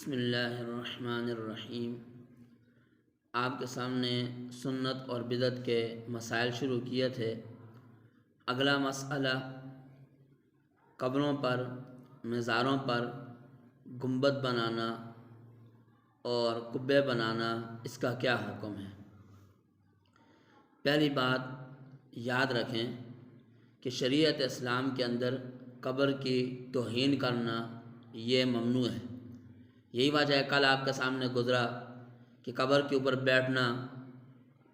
بسم اللہ الرحمن الرحیم۔ آپ کے سامنے سنت اور بدعت کے مسائل شروع کیے تھے۔ اگلا مسئلہ قبروں پر، مزاروں پر گنبد بنانا اور قبے بنانا، اس کا کیا حکم ہے؟ پہلی بات یاد رکھیں کہ شریعت اسلام کے اندر قبر کی توہین کرنا یہ ممنوع ہے۔ یہی وجہ ہے کل آپ کے سامنے گزرا کہ قبر کے اوپر بیٹھنا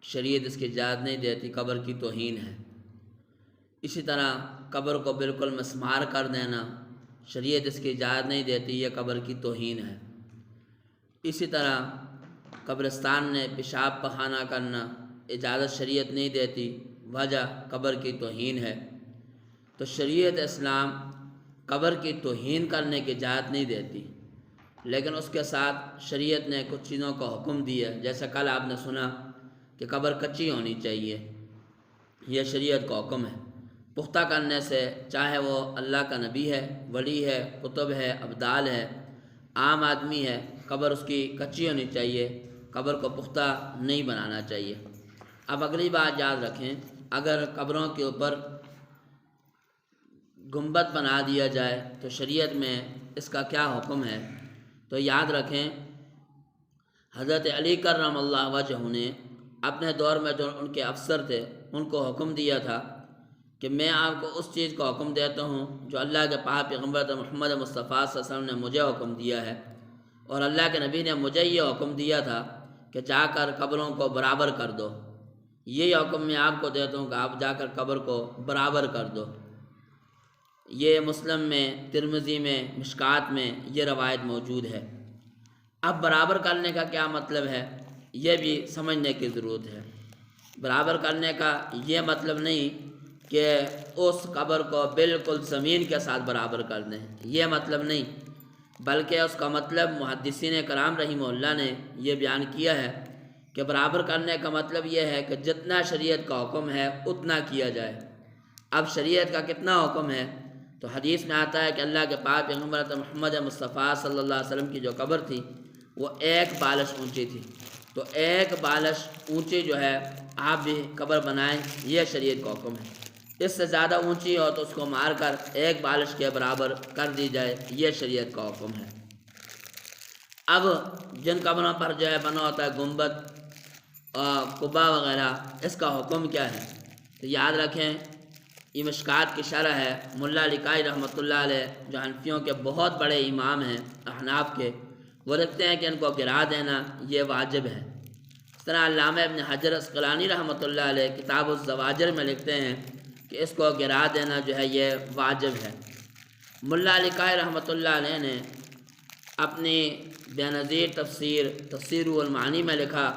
شریعت اس کی اجازت نہیں دیتی، قبر کی توہین ہے۔ اسی طرح قبر کو بالکل مسمار کر دینا شریعت اس کی اجازت نہیں دیتی، یہ قبر کی توہین ہے۔ اسی طرح قبرستان میں پیشاب پخانہ کرنا اجازت شریعت نہیں دیتی، وجہ قبر کی توہین ہے۔ تو شریعت اسلام قبر کی توہین کرنے کی اجازت نہیں دیتی، لیکن اس کے ساتھ شریعت نے کچھ چیزوں کا حکم دیا، جیسے کل آپ نے سنا کہ قبر کچی ہونی چاہیے، یہ شریعت کا حکم ہے۔ پختہ کرنے سے، چاہے وہ اللہ کا نبی ہے، ولی ہے، کتب ہے، ابدال ہے، عام آدمی ہے، قبر اس کی کچی ہونی چاہیے، قبر کو پختہ نہیں بنانا چاہیے۔ اب اگلی بات یاد رکھیں، اگر قبروں کے اوپر گنبد بنا دیا جائے تو شریعت میں اس کا کیا حکم ہے؟ تو یاد رکھیں حضرت علی کرم اللہ وجہ نے اپنے دور میں جو ان کے افسر تھے ان کو حکم دیا تھا کہ میں آپ کو اس چیز کا حکم دیتا ہوں جو اللہ کے پاک پیغمبر محمد مصطفیٰ صلی اللہ علیہ وسلم نے مجھے حکم دیا ہے، اور اللہ کے نبی نے مجھے یہ حکم دیا تھا کہ جا کر قبروں کو برابر کر دو۔ یہ حکم میں آپ کو دیتا ہوں کہ آپ جا کر قبر کو برابر کر دو۔ یہ مسلم میں، ترمذی میں، مشکات میں یہ روایت موجود ہے۔ اب برابر کرنے کا کیا مطلب ہے، یہ بھی سمجھنے کی ضرورت ہے۔ برابر کرنے کا یہ مطلب نہیں کہ اس قبر کو بالکل زمین کے ساتھ برابر کر دیں، یہ مطلب نہیں، بلکہ اس کا مطلب محدثین کرام رحمہ اللہ نے یہ بیان کیا ہے کہ برابر کرنے کا مطلب یہ ہے کہ جتنا شریعت کا حکم ہے اتنا کیا جائے۔ اب شریعت کا کتنا حکم ہے؟ تو حدیث میں آتا ہے کہ اللہ کے پاک پیغمبر محمد مصطفیٰ صلی اللہ علیہ وسلم کی جو قبر تھی وہ 1 بالش اونچی تھی، تو 1 بالش اونچی جو ہے آپ بھی قبر بنائیں، یہ شریعت کا حکم ہے۔ اس سے زیادہ اونچی ہو تو اس کو مار کر 1 بالش کے برابر کر دی جائے، یہ شریعت کا حکم ہے۔ اب جن قبروں پر جو ہے بنا ہوتا ہے گنبد اور قبہ وغیرہ، اس کا حکم کیا ہے؟ تو یاد رکھیں یہ مشکات کی شرح ہے، ملا لکائی رحمۃ اللہ علیہ جو حنفیوں کے بہت بڑے امام ہیں احناف کے، وہ لکھتے ہیں کہ ان کو گرا دینا یہ واجب ہے۔ اس طرح علامہ ابن حجر عسقلانی رحمۃ اللہ علیہ کتاب الزواجر میں لکھتے ہیں کہ اس کو گرا دینا جو ہے یہ واجب ہے۔ ملا لکائی رحمۃ اللہ علیہ نے اپنی بے نظیر تفسیر المعانی میں لکھا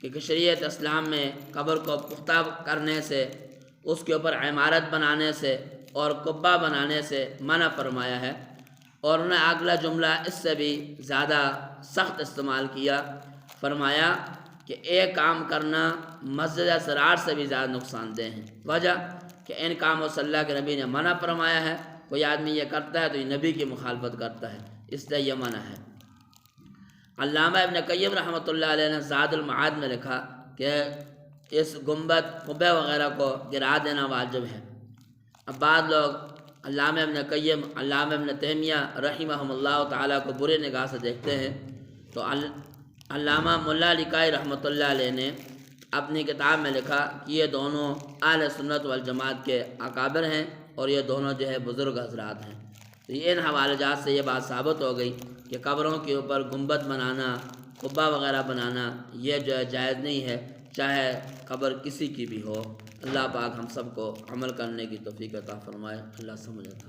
کہ شریعت اسلام میں قبر کو پختہ کرنے سے، اس کے اوپر عمارت بنانے سے اور قبہ بنانے سے منع فرمایا ہے، اور انہوں نے اگلا جملہ اس سے بھی زیادہ سخت استعمال کیا، فرمایا کہ ایک کام کرنا مسجد ضرار سے بھی زیادہ نقصان دہ ہیں، وجہ کہ ان کاموں سے اللہ کے نبی نے منع فرمایا ہے، کوئی آدمی یہ کرتا ہے تو یہ نبی کی مخالفت کرتا ہے، اس لیے یہ منع ہے۔ علامہ ابن قیم رحمۃ اللہ علیہ نے زاد المعاد میں لکھا کہ اس گنبد قبے وغیرہ کو گرا دینا واجب ہے۔ اب بعض لوگ علامہ ابن قیم، علامہ ابن تیمیہ رحمہم اللہ تعالیٰ کو برے نگاہ سے دیکھتے ہیں، تو علامہ ملا لکائی رحمۃ اللہ علیہ نے اپنی کتاب میں لکھا کہ یہ دونوں اہل سنت والجماعت کے اکابر ہیں اور یہ دونوں جو ہے بزرگ حضرات ہیں۔ تو ان حوالہ جات سے یہ بات ثابت ہو گئی کہ قبروں کے اوپر گنبد بنانا، قبہ وغیرہ بنانا یہ جو ہے جائز نہیں ہے، چاہے قبر کسی کی بھی ہو۔ اللہ پاک ہم سب کو عمل کرنے کی توفیق عطا فرمائے۔ اللہ سمجھ عطا